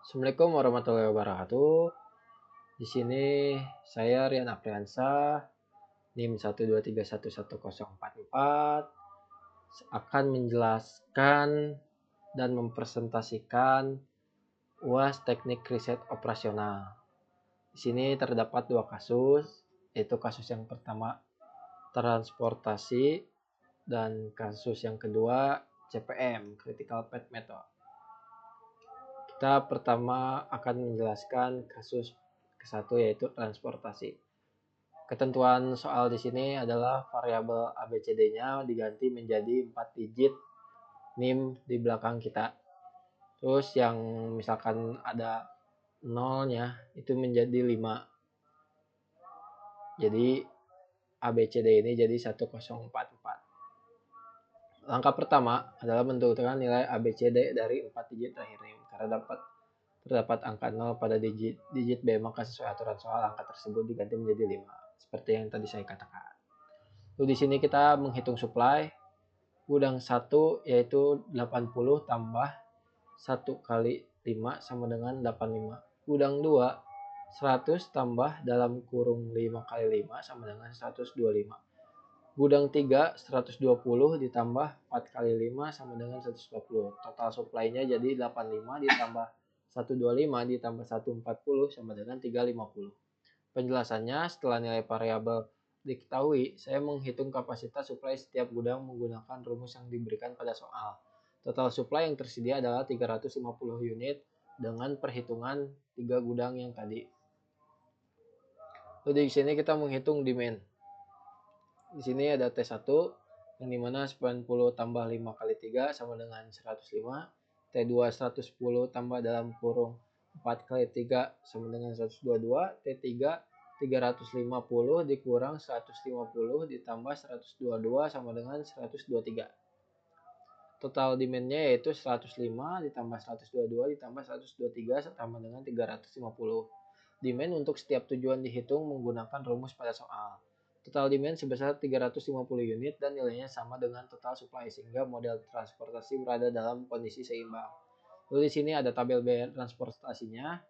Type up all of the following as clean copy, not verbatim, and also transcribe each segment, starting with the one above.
Assalamualaikum warahmatullahi wabarakatuh. Di sini saya Rian Apriansa, NIM 123111044 akan menjelaskan dan mempresentasikan UAS Teknik Riset Operasional. Di sini terdapat dua kasus, yaitu kasus yang pertama transportasi dan kasus yang kedua CPM, Critical Path Method. Kita pertama akan menjelaskan kasus ke-1 yaitu transportasi. Ketentuan soal di sini adalah variabel ABCD-nya diganti menjadi 4 digit NIM di belakang kita. Terus yang misalkan ada nolnya itu menjadi 5. Jadi ABCD ini jadi 1044. Langkah pertama adalah menentukan nilai ABCD dari 4 digit terakhir ini. Karena terdapat angka 0 pada digit B, maka sesuai aturan soal angka tersebut diganti menjadi 5. Seperti yang tadi saya katakan. Lalu di sini kita menghitung supply. Gudang 1 yaitu 80 tambah 1 kali 5 sama dengan 85. Gudang 2 100 tambah dalam kurung 5 kali 5 sama dengan 125. Gudang 3 120 ditambah 4 kali 5 sama dengan 140. Total supply-nya jadi 85 ditambah 125 ditambah 140 sama dengan 350. Penjelasannya, setelah nilai variabel diketahui, saya menghitung kapasitas supply setiap gudang menggunakan rumus yang diberikan pada soal. Total supply yang tersedia adalah 350 unit dengan perhitungan 3 gudang yang tadi. Lalu di sini kita menghitung demand. Di sini ada T1 yang dimana 90 tambah 5 kali 3 sama dengan 105. T2 110 tambah dalam kurung 4 kali 3 sama dengan 122. T3 350 dikurang 150 ditambah 122 sama dengan 123. Total demand-nya yaitu 105 ditambah 122 ditambah 123 sama dengan 350. Demand untuk setiap tujuan dihitung menggunakan rumus pada soal. Total demand sebesar 350 unit dan nilainya sama dengan total supply sehingga model transportasi berada dalam kondisi seimbang. Lalu di sini ada tabel biaya transportasinya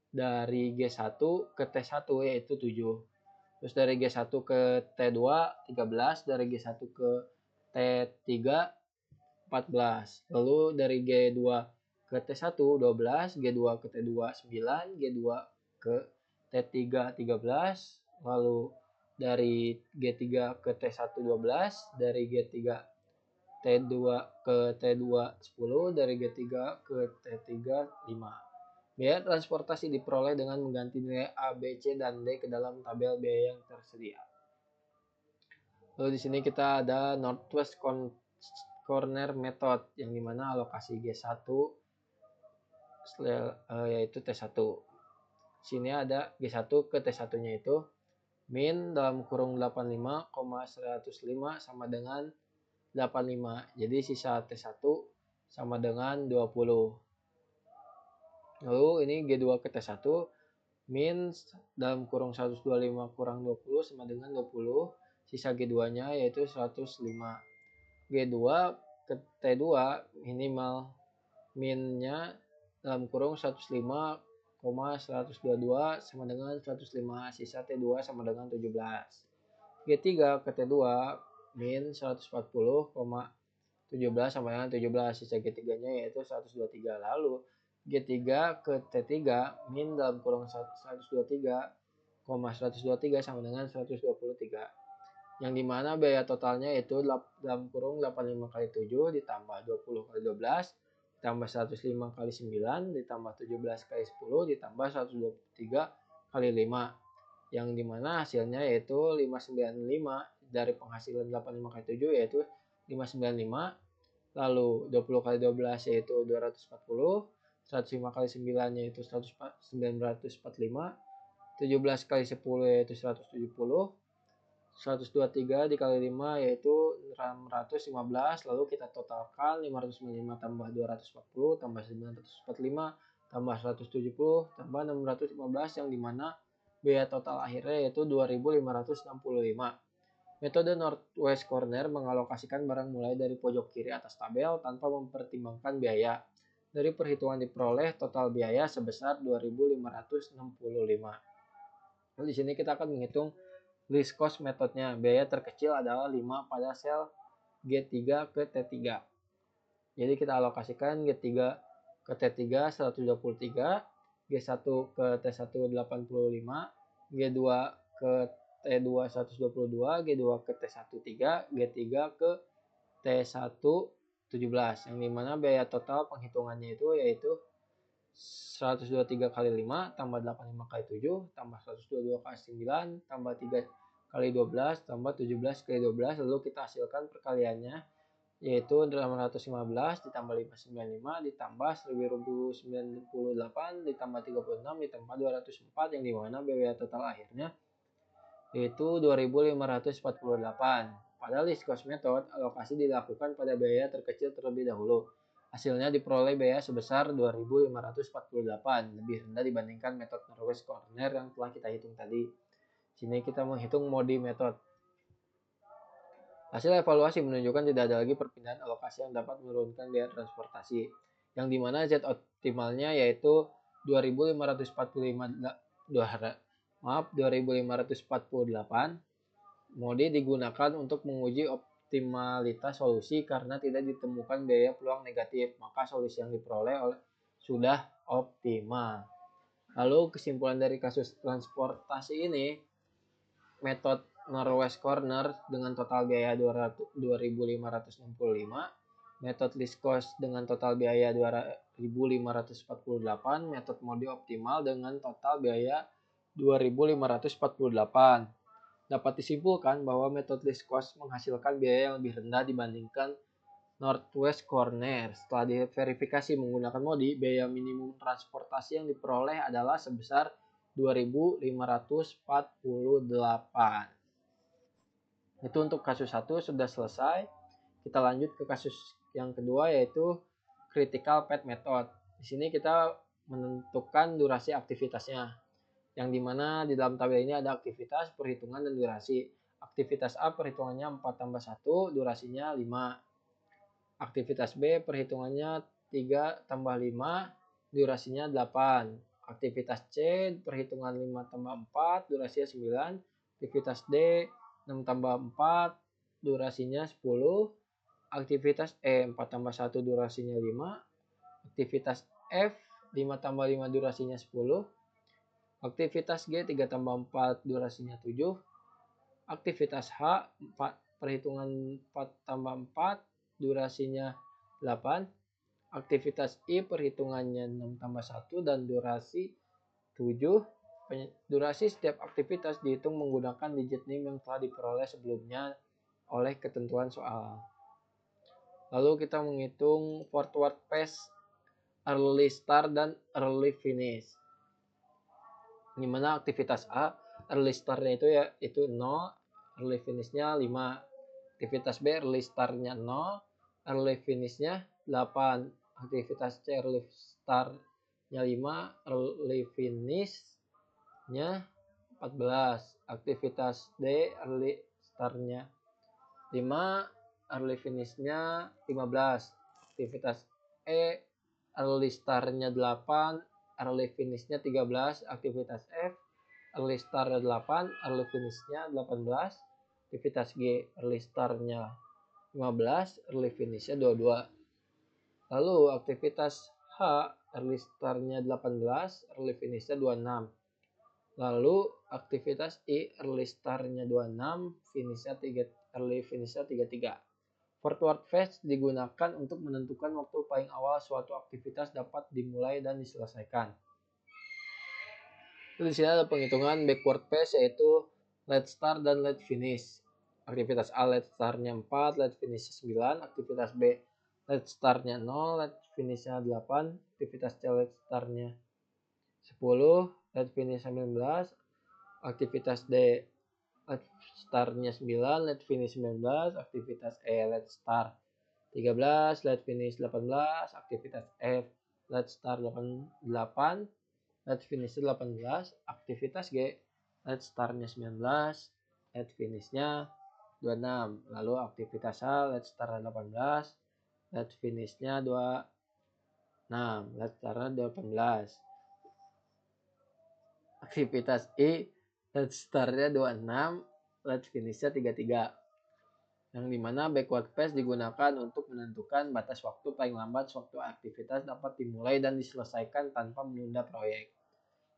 dari G1 ke T1 yaitu 7. Terus dari G1 ke T2 13, dari G1 ke T3 14. Lalu dari G2 ke T1 12, G2 ke T2 9, G2 ke T3 13, lalu dari G3 ke T1 12, dari G3 T2 ke T2 10, dari G3 ke T3 5. Biaya transportasi diperoleh dengan mengganti nilai A, B, C, dan D ke dalam tabel biaya yang tersedia. Lalu di sini kita ada Northwest Corner Method yang dimana alokasi G1 yaitu T1. Sini ada G1 ke T1-nya itu min dalam kurung 85,105 sama dengan 85. Jadi sisa T1 sama dengan 20. Lalu ini G2 ke T1 min dalam kurung 125 kurang 20 sama dengan 20. Sisa G2-nya yaitu 105. G2 ke T2 minimal minnya dalam kurung 105,122 sama dengan 105. Sisa T2 sama dengan 17. G3 ke T2 min 140,17 sama dengan 17. Sisa G3-nya yaitu 123. Lalu G3 ke T3 min dalam kurung 123,123 sama dengan 123. Yang dimana biaya totalnya itu dalam kurung 85 kali 7 ditambah 20 kali 12 ditambah 105 kali 9 ditambah 17 kali 10 ditambah 123 kali 5. Yang dimana hasilnya yaitu 595. Dari penghasilan 85 kali 7 yaitu 595. Lalu 20 kali 12 yaitu 240. 105 kali 9 yaitu 945. 17 kali 10 yaitu 170. 123 dikali 5 yaitu 615. Lalu kita totalkan 595 tambah 240 tambah 945 tambah 170 tambah 615 yang dimana biaya total akhirnya yaitu 2565. Metode Northwest Corner mengalokasikan barang mulai dari pojok kiri atas tabel tanpa mempertimbangkan biaya. Dari perhitungan diperoleh total biaya sebesar 2.565. Nah, di sini kita akan menghitung least cost metodenya. Biaya terkecil adalah 5 pada sel G3 ke T3. Jadi kita alokasikan G3 ke T3 123, G1 ke T1 85, G2 ke T2 122, G2 ke T1 3, G3 ke T1 17, yang dimana biaya total penghitungannya itu yaitu 123 kali 5 tambah 85 kali 7 tambah 122 kali 9 tambah 3 kali 12 tambah 17 kali 12, lalu kita hasilkan perkaliannya yaitu 815 ditambah 595 ditambah 1098 ditambah 36 ditambah 204, yang dimana biaya total akhirnya yaitu 2548. Pada least cost method, alokasi dilakukan pada biaya terkecil terlebih dahulu. Hasilnya diperoleh biaya sebesar 2.548, lebih rendah dibandingkan metode Norwest Corner yang telah kita hitung tadi. Sini kita menghitung modi method. Hasil evaluasi menunjukkan tidak ada lagi perpindahan alokasi yang dapat menurunkan biaya transportasi, yang dimana Z optimalnya yaitu 2.548. Modi digunakan untuk menguji optimalitas solusi karena tidak ditemukan biaya peluang negatif, maka solusi yang diperoleh sudah optimal. Lalu kesimpulan dari kasus transportasi ini, metode Norwest Corner dengan total biaya 2.565, metode least cost dengan total biaya 2.548, metode mode optimal dengan total biaya 2.548. Dapat disimpulkan bahwa metode least cost menghasilkan biaya yang lebih rendah dibandingkan Northwest Corner. Setelah diverifikasi menggunakan modi, biaya minimum transportasi yang diperoleh adalah sebesar 2.548. Itu untuk kasus 1 sudah selesai. Kita lanjut ke kasus yang kedua yaitu critical path method. Di sini kita menentukan durasi aktivitasnya, yang dimana di dalam tabel ini ada aktivitas, perhitungan, dan durasi. Aktivitas A perhitungannya 4 tambah 1, durasinya 5. Aktivitas B perhitungannya 3 tambah 5, durasinya 8. Aktivitas C perhitungan 5 tambah 4, durasinya 9. Aktivitas D 6 tambah 4, durasinya 10. Aktivitas E 4 tambah 1, durasinya 5. Aktivitas F 5 tambah 5, durasinya 10. Aktivitas G 3 tambah 4, durasinya 7. Aktivitas H 4, perhitungan 4 tambah 4, durasinya 8. Aktivitas I perhitungannya 6 tambah 1 dan durasi 7. Durasi setiap aktivitas dihitung menggunakan digit NIM yang telah diperoleh sebelumnya oleh ketentuan soal. Lalu kita menghitung forward pace, early start, dan early finish. Dimana aktivitas A early startnya itu 0, early finishnya 5. Aktivitas B early startnya 0, early finishnya 8. Aktivitas C early startnya 5, early finishnya 14. Aktivitas D early startnya 5, early finishnya 15. Aktivitas E early startnya 8, early finishnya 13. Aktivitas F early startnya 8, early finishnya 18. Aktivitas G early startnya 15, early finishnya 22. Lalu aktivitas H early startnya 18, early finishnya 26. Lalu aktivitas I early startnya 26, early finishnya 33. Forward phase digunakan untuk menentukan waktu paling awal suatu aktivitas dapat dimulai dan diselesaikan. Di sini ada penghitungan backward phase yaitu late start dan late finish. Aktivitas A late startnya 4, late finishnya 9. Aktivitas B late startnya 0, late finishnya 8. Aktivitas C late startnya 10, late finishnya 19. Aktivitas D late startnya 9, late finish 19. Aktivitas E late start 13, late finish 18. Aktivitas F late start 8, late finishnya 18. Aktivitas G late startnya 19, late finishnya 26. Lalu aktivitas H late startnya 18, late finishnya 2 Let's startnya 18. Aktivitas I, let's startnya 26, let's finishnya 33. Yang dimana backward pass digunakan untuk menentukan batas waktu paling lambat suatu aktivitas dapat dimulai dan diselesaikan tanpa menunda proyek.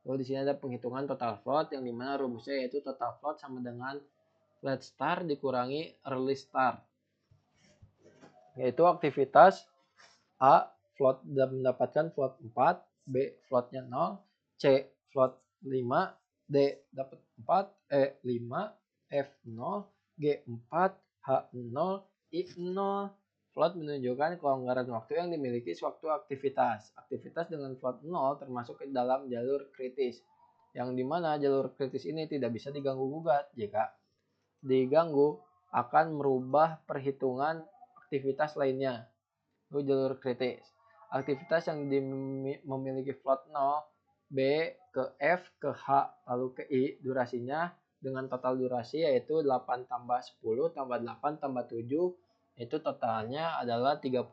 Lalu di sini ada penghitungan total float yang dimana rumusnya yaitu total float sama dengan let's start dikurangi early start. Yaitu aktivitas A float mendapatkan float 4, B floatnya 0, C float 5, D dapat 4, E 5, F 0, G 4, H 0, I 0. Float menunjukkan kelonggaran waktu yang dimiliki suatu aktivitas. Aktivitas dengan float 0 termasuk ke dalam jalur kritis, yang dimana jalur kritis ini tidak bisa diganggu-gugat. Jika diganggu, akan merubah perhitungan aktivitas lainnya. Lalu jalur kritis. Aktivitas yang memiliki float 0, B ke F ke H lalu ke I, durasinya dengan total durasi yaitu 8 tambah 10 tambah 8 tambah 7, itu totalnya adalah 33.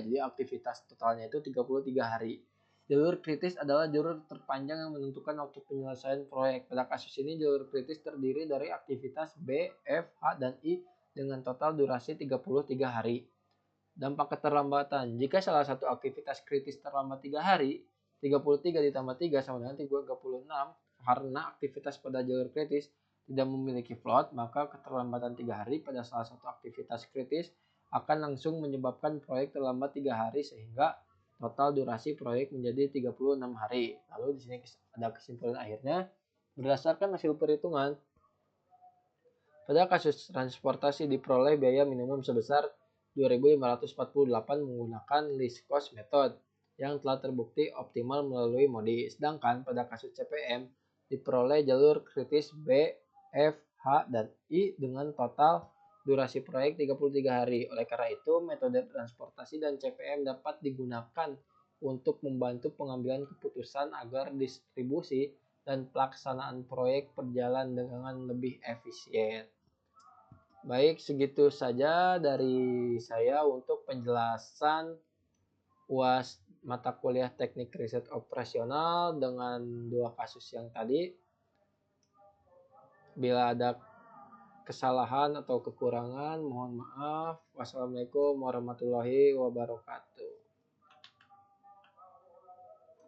Jadi aktivitas totalnya itu 33 hari. Jalur kritis adalah jalur terpanjang yang menentukan waktu penyelesaian proyek. Pada kasus ini jalur kritis terdiri dari aktivitas B, F, H, dan I dengan total durasi 33 hari. Dampak keterlambatan. Jika salah satu aktivitas kritis terlambat 3 hari, 33 ditambah 3 sama dengan 36. Karena aktivitas pada jalur kritis tidak memiliki float, maka keterlambatan 3 hari pada salah satu aktivitas kritis akan langsung menyebabkan proyek terlambat 3 hari sehingga total durasi proyek menjadi 36 hari. Lalu di sini ada kesimpulan akhirnya. Berdasarkan hasil perhitungan, pada kasus transportasi diperoleh biaya minimum sebesar 2.548 menggunakan least cost method yang telah terbukti optimal melalui MODI. Sedangkan pada kasus CPM diperoleh jalur kritis B, F, H, dan I dengan total durasi proyek 33 hari. Oleh karena itu, metode transportasi dan CPM dapat digunakan untuk membantu pengambilan keputusan agar distribusi dan pelaksanaan proyek berjalan dengan lebih efisien. Baik, segitu saja dari saya untuk penjelasan UAS mata kuliah Teknik Riset Operasional dengan 2 kasus yang tadi. Bila ada kesalahan atau kekurangan, mohon maaf. Wassalamualaikum warahmatullahi wabarakatuh.